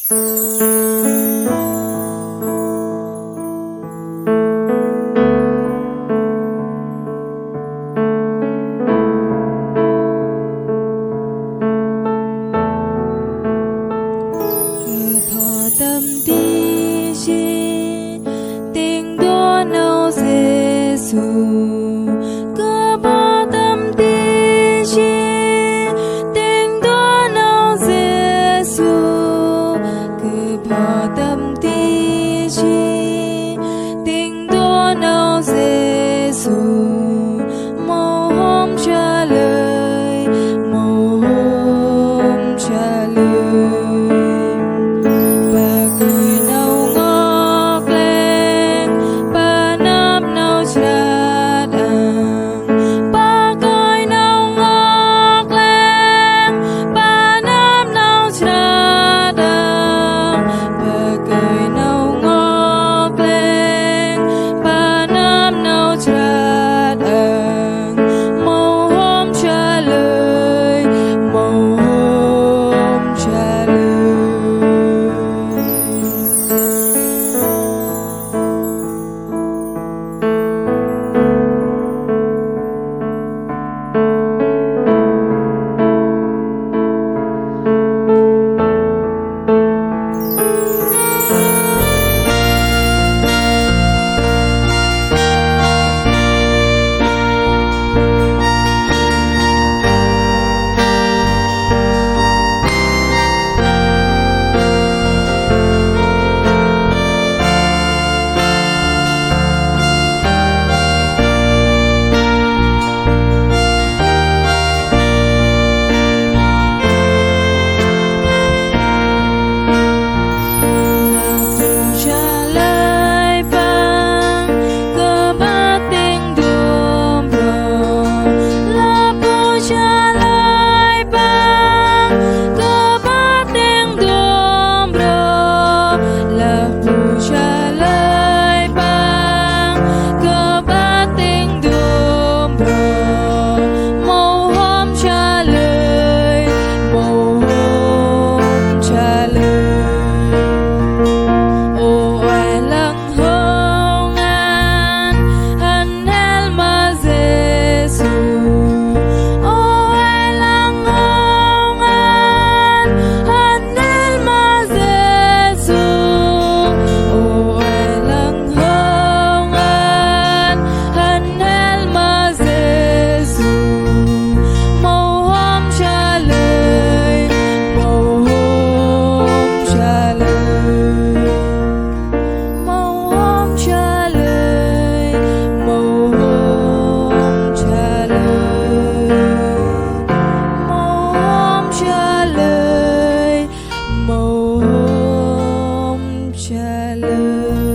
tâm đi chi tình đua nâu Giêsu cứ bỏ tâm đi chi tình đua nâu Giêsu cứ bỏ tâm đi chi tình đua nâu Giêsu màu hôm trả lời màu hôm trả lời màu hôm trả lời